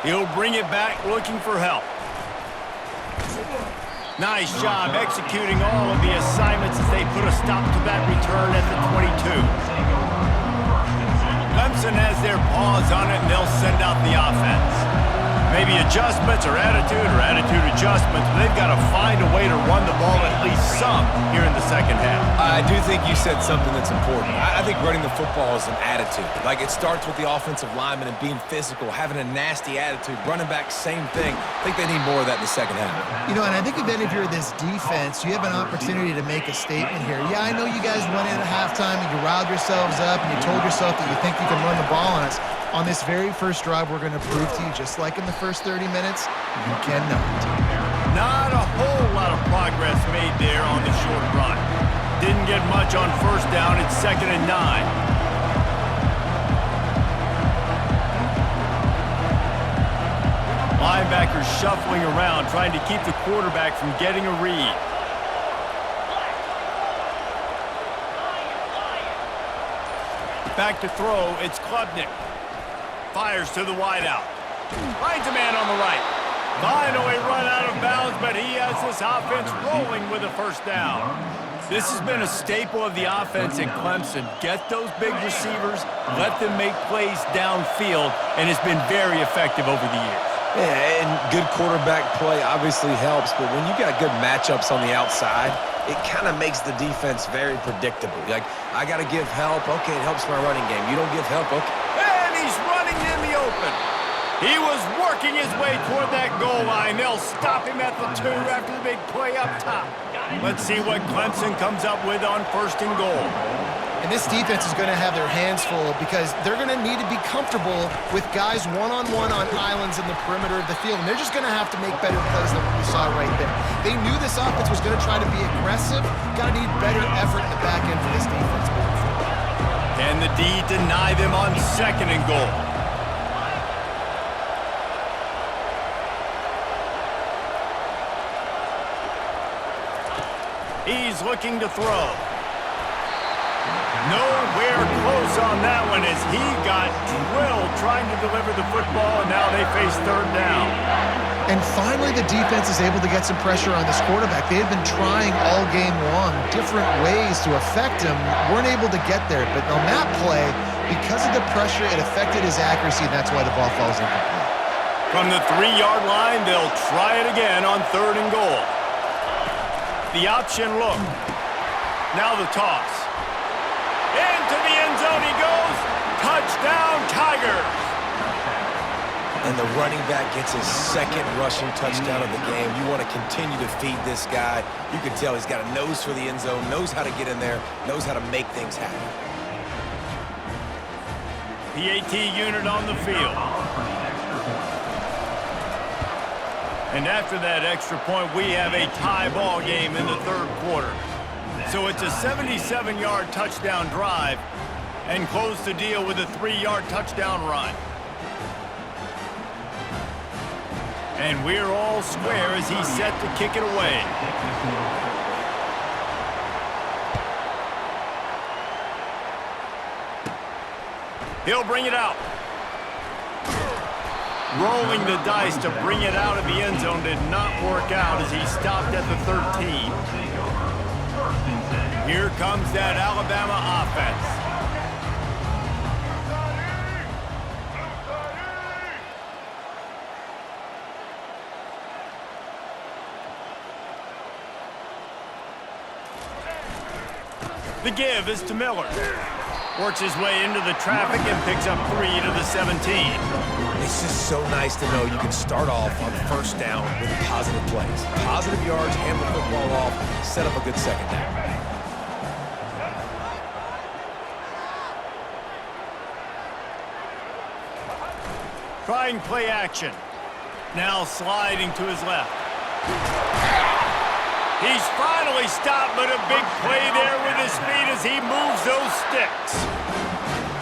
He'll bring it back looking for help. Nice job executing all of the assignments as they put a stop to that return at the 22. Clemson has their paws on it, and they'll send out the offense. Maybe adjustments or attitude adjustments, but they've got to find a way to run the ball at least some here in the second half. I do think you said something that's important. I think running the football is an attitude. Like, it starts with the offensive lineman and being physical, having a nasty attitude. Running back, same thing. I think they need more of that in the second half. You know, and I think if any of you are this defense, you have an opportunity to make a statement here. Yeah, I know you guys went in at halftime and you riled yourselves up and you told yourself that you think you can run the ball on us. On this very first drive, we're going to prove to you, just like in the first 30 minutes, you cannot. Not a whole lot of progress made there on the short run. Didn't get much on first down. It's 2nd and 9. Linebackers shuffling around, trying to keep the quarterback from getting a read. Back to throw, it's Klubnik. Fires to the wideout. Finds a man on the right. Finally run out of bounds, but he has this offense rolling with a first down. This has been a staple of the offense in Clemson. Get those big receivers, let them make plays downfield, and it's been very effective over the years. Yeah, and good quarterback play obviously helps, but when you got good matchups on the outside, it kind of makes the defense very predictable. Like, I got to give help. Okay, it helps my running game. You don't give help, okay. And he's running in the open. He was working his way toward that goal line. They'll stop him at the 2 after the big play up top. Let's see what Clemson comes up with on 1st and goal. And this defense is going to have their hands full because they're going to need to be comfortable with guys one-on-one on islands in the perimeter of the field. And they're just going to have to make better plays than what we saw right there. They knew this offense was going to try to be aggressive. Got to need better effort in the back end for this defense. Can the D deny them on 2nd and goal? He's looking to throw. Nowhere close on that one as he got drilled trying to deliver the football, and now they face 3rd down. And finally, the defense is able to get some pressure on this quarterback. They had been trying all game long different ways to affect him. Weren't able to get there, but on that play, because of the pressure, it affected his accuracy, and that's why the ball falls incomplete. From the 3-yard line, they'll try it again on 3rd and goal. The option look. Now the toss. Into the end zone he goes. Touchdown, Tigers. And the running back gets his 2nd rushing touchdown of the game. You want to continue to feed this guy. You can tell he's got a nose for the end zone, knows how to get in there, knows how to make things happen. PAT unit on the field. And after that extra point, we have a tie ball game in the 3rd quarter. So it's a 77-yard touchdown drive and close the deal with a 3-yard touchdown run. And we're all square as he's set to kick it away. He'll bring it out. Rolling the dice to bring it out of the end zone did not work out as he stopped at the 13. Here comes that Alabama offense. The give is to Miller. Works his way into the traffic and picks up 3 to the 17. It's just so nice to know you can start off on 1st down with positive plays. Positive yards, hand the football off, set up a good 2nd down. Trying play action. Now sliding to his left. He's finally stopped, but a big play there with his feet as he moves those sticks.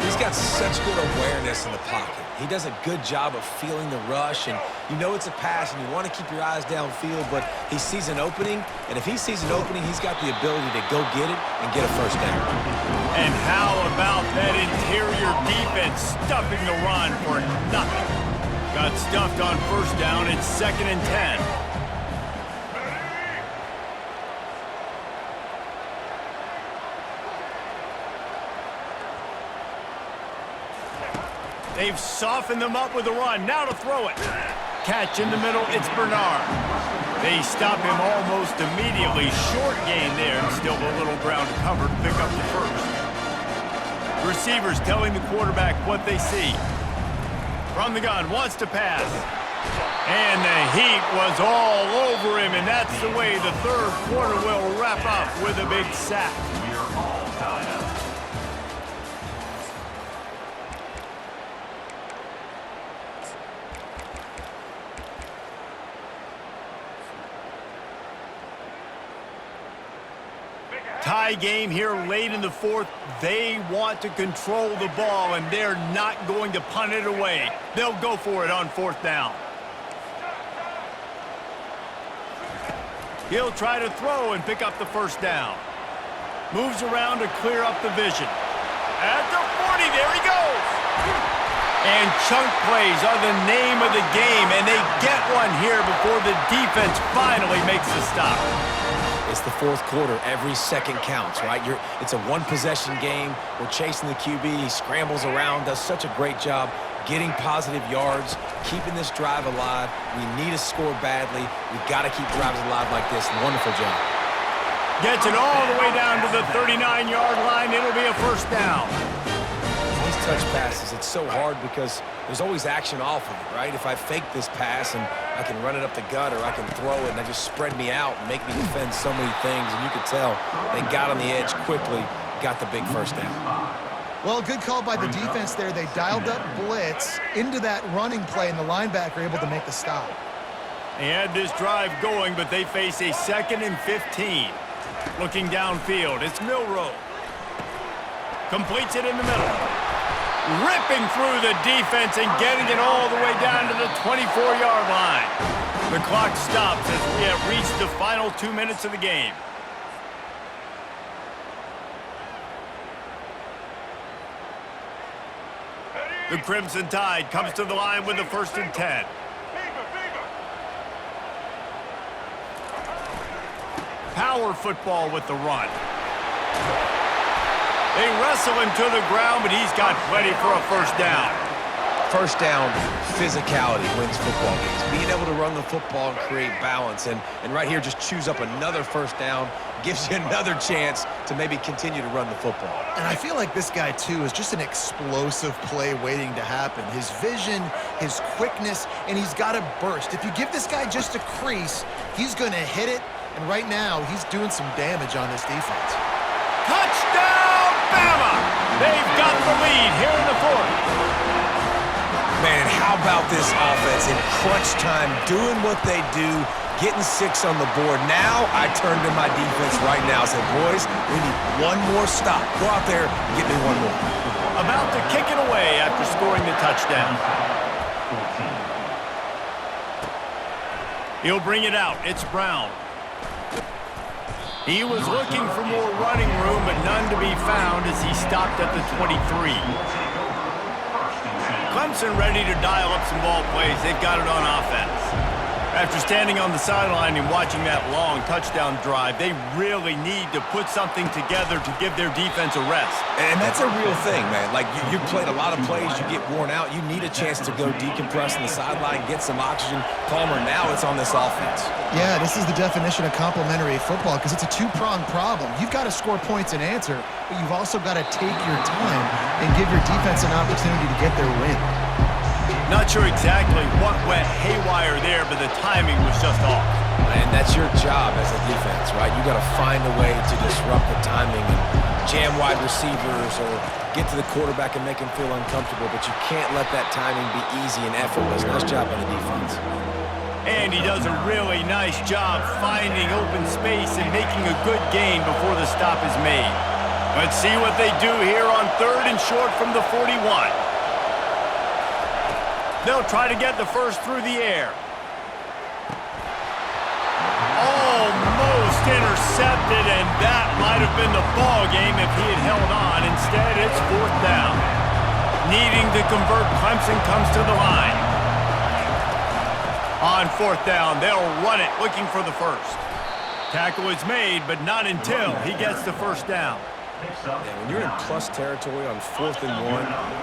He's got such good awareness in the pocket. He does a good job of feeling the rush, and you know it's a pass, and you want to keep your eyes downfield, but he sees an opening, and if he sees an opening, he's got the ability to go get it and get a 1st down. And how about that interior defense stuffing the run for nothing? Got got stuffed on first down. It's 2nd and 10. They've softened them up with a run. Now to throw it. Catch in the middle. It's Bernard. They stop him almost immediately. Short gain there, and still a little ground to cover to pick up the first. Receivers telling the quarterback what they see. From the gun, wants to pass. And the heat was all over him, and that's the way the third quarter will wrap up with a big sack. Tie game here late in the fourth. They want to control the ball, and they're not going to punt it away. They'll go for it on 4th down. He'll try to throw and pick up the first down. Moves around to clear up the vision. At the 40, there he goes. And chunk plays are the name of the game, and they get one here before the defense finally makes the stop. It's the fourth quarter. Every second counts, right? It's a one-possession game. We're chasing the QB. He scrambles around, does such a great job getting positive yards, keeping this drive alive. We need to score badly. We've got to keep drives alive like this. Wonderful job. Gets it all the way down to the 39-yard line. It'll be a first down. These touch passes, it's so hard because there's always action off of it, right? If I fake this pass and I can run it up the gut, or I can throw it and I just spread me out and make me defend so many things, and you could tell they got on the edge quickly, got the big first down. Well, good call by the defense there. They dialed up blitz into that running play, and the linebacker able to make the stop. They had this drive going, but they face a 2nd and 15. Looking downfield, it's Milroe. Completes it in the middle. Ripping through the defense and getting it all the way down to the 24-yard line. The clock stops as we have reached the final 2 minutes of the game. The Crimson Tide comes to the line with the 1st and 10. Power football with the run. They wrestle him to the ground, but he's got plenty for a first down. First down, physicality wins football games. Being able to run the football and create balance. And right here, just choose up another first down, gives you another chance to maybe continue to run the football. And I feel like this guy, too, is just an explosive play waiting to happen. His vision, his quickness, and he's got a burst. If you give this guy just a crease, he's going to hit it. And right now, he's doing some damage on this defense. Touchdown, Bama! They've got the lead here in the fourth. Man, how about this offense in crunch time, doing what they do, getting 6 on the board. Now I turn to my defense right now and say, boys, we need one more stop. Go out there and get me one more. About to kick it away after scoring the touchdown. He'll bring it out. It's Brown. He was looking for more running room, but none to be found as he stopped at the 23. Clemson ready to dial up some ball plays. They've got it on offense. After standing on the sideline and watching that long touchdown drive, they really need to put something together to give their defense a rest. And that's a real thing, man. Like, you played a lot of plays, you get worn out. You need a chance to go decompress on the sideline, get some oxygen. Palmer, now it's on this offense. Yeah, this is the definition of complementary football because it's a two-pronged problem. You've got to score points and answer, but you've also got to take your time and give your defense an opportunity to get their win. Not sure exactly what went haywire there, but the timing was just off. And that's your job as a defense, right? You got to find a way to disrupt the timing and jam wide receivers or get to the quarterback and make him feel uncomfortable, but you can't let that timing be easy and effortless. Nice job on the defense. And he does a really nice job finding open space and making a good gain before the stop is made. Let's see what they do here on 3rd and short from the 41. They'll try to get the first through the air. Almost intercepted, and that might have been the ball game if he had held on. Instead, it's 4th down. Needing to convert, Clemson comes to the line. on fourth down. They'll run it, looking for the first. Tackle is made, but not until he gets the first down. Yeah, when you're in plus territory on 4th and 1,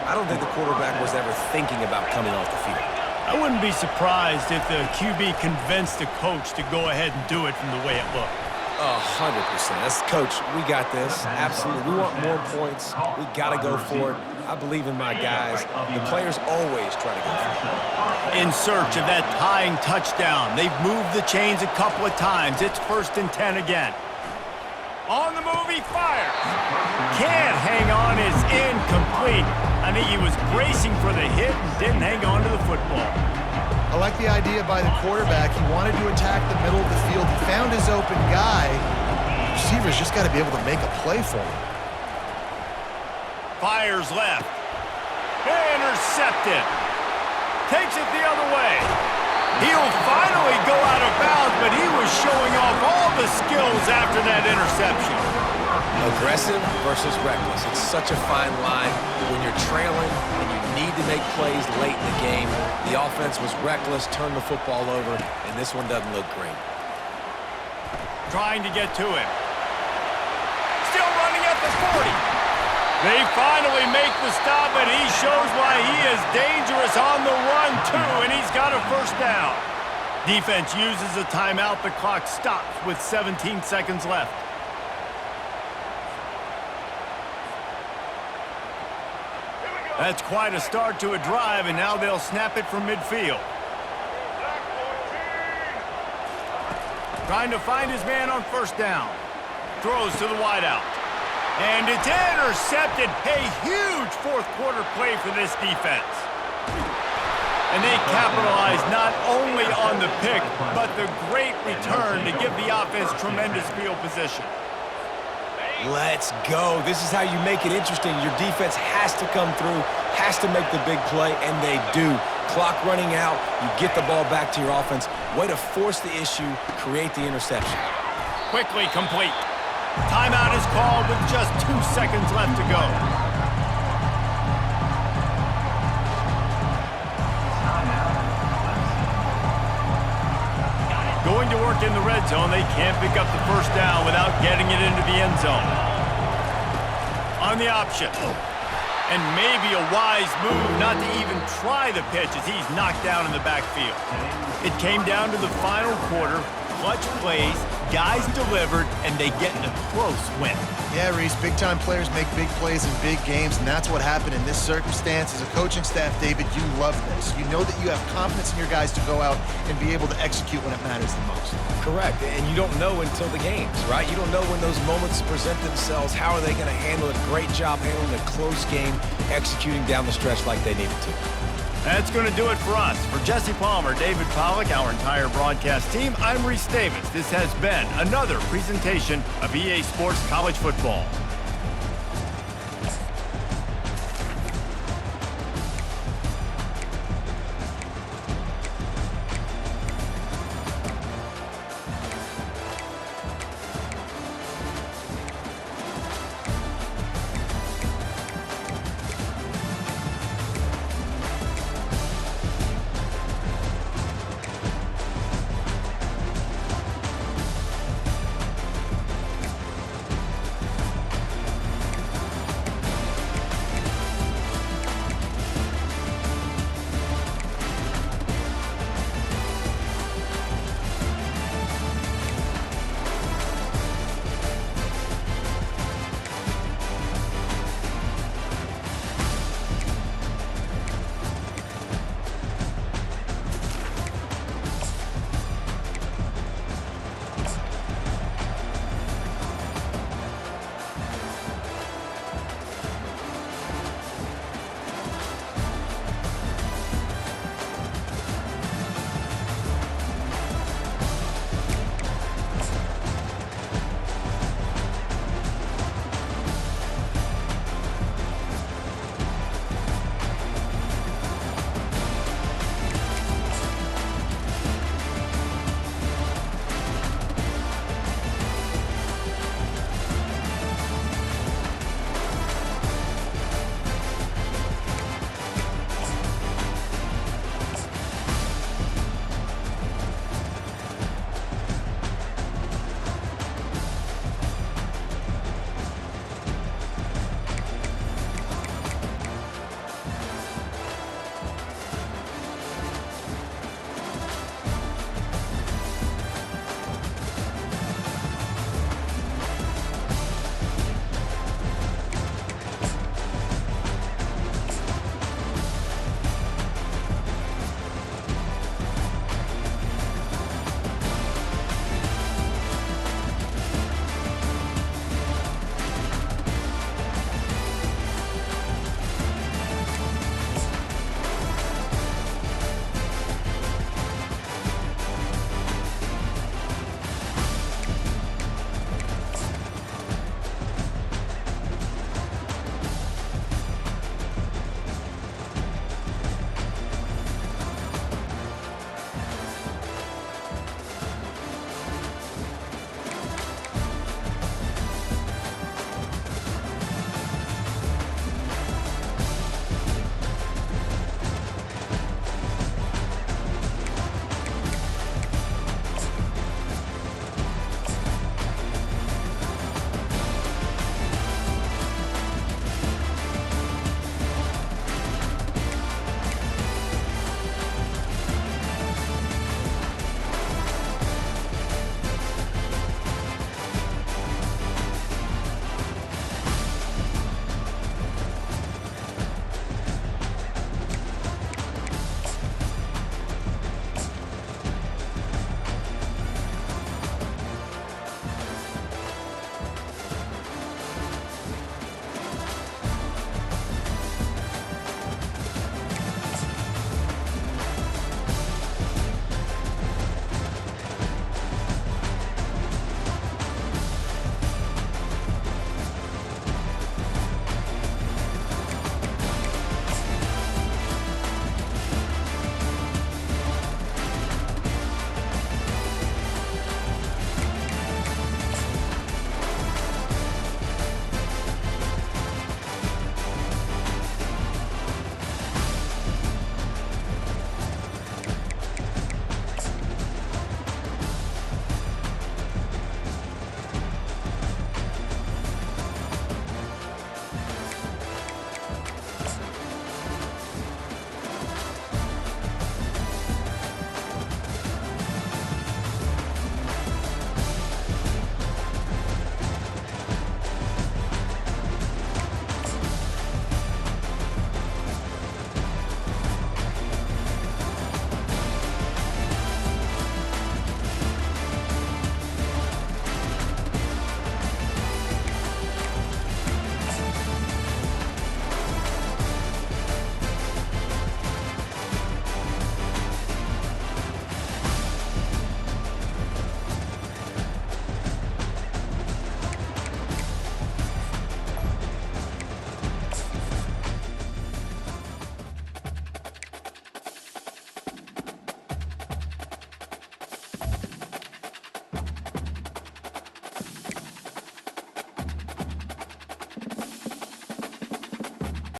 I don't think the quarterback was ever thinking about coming off the field. I wouldn't be surprised if the QB convinced the coach to go ahead and do it from the way it looked. 100%. That's coach. We got this. Absolutely. We want more points. We got to go for it. I believe in my guys. The players always try to go for it. In search of that tying touchdown. They've moved the chains a couple of times. It's 1st and 10 again. On the move, he fires. Can't hang on, is incomplete. I think he was bracing for the hit and didn't hang on to the football. I like the idea by the quarterback. He wanted to attack the middle of the field. He found his open guy. The receiver's just got to be able to make a play for him. Fires left. Intercepted. Takes it the other way. He'll finally go out of bounds, but he was showing off all the skills after that interception. Aggressive versus reckless. It's such a fine line when you're trailing and you need to make plays late in the game. The offense was reckless, turned the football over, and this one doesn't look great. Trying to get to him. Still running at the 40. They finally make the stop, and he shows why he is dangerous on the run, too, and he's got a first down. Defense uses a timeout. The clock stops with 17 seconds left. That's quite a start to a drive, and now they'll snap it from midfield. Trying to find his man on first down. Throws to the wideout. And it's intercepted. A huge fourth-quarter play for this defense. And they capitalize not only on the pick, but the great return to give the offense tremendous field position. Let's go. This is how you make it interesting. Your defense has to come through, has to make the big play, and they do. Clock running out, you get the ball back to your offense. Way to force the issue, create the interception. Quickly complete. Timeout is called with just 2 seconds left to go. Going to work in the red zone, they can't pick up the first down without getting it into the end zone. On the option. And maybe a wise move not to even try the pitch as he's knocked down in the backfield. It came down to the final quarter. Clutch plays, guys delivered, and they get a close win. Yeah, Reese, big-time players make big plays in big games, and that's what happened in this circumstance. As a coaching staff, David, you love this. You know that you have confidence in your guys to go out and be able to execute when it matters the most. Correct, and you don't know until the games, right? You don't know when those moments present themselves. How are they going to handle it? Great job handling a close game, executing down the stretch like they needed to. That's going to do it for us. For Jesse Palmer, David Pollack, our entire broadcast team, I'm Reese Davis. This has been another presentation of EA Sports College Football.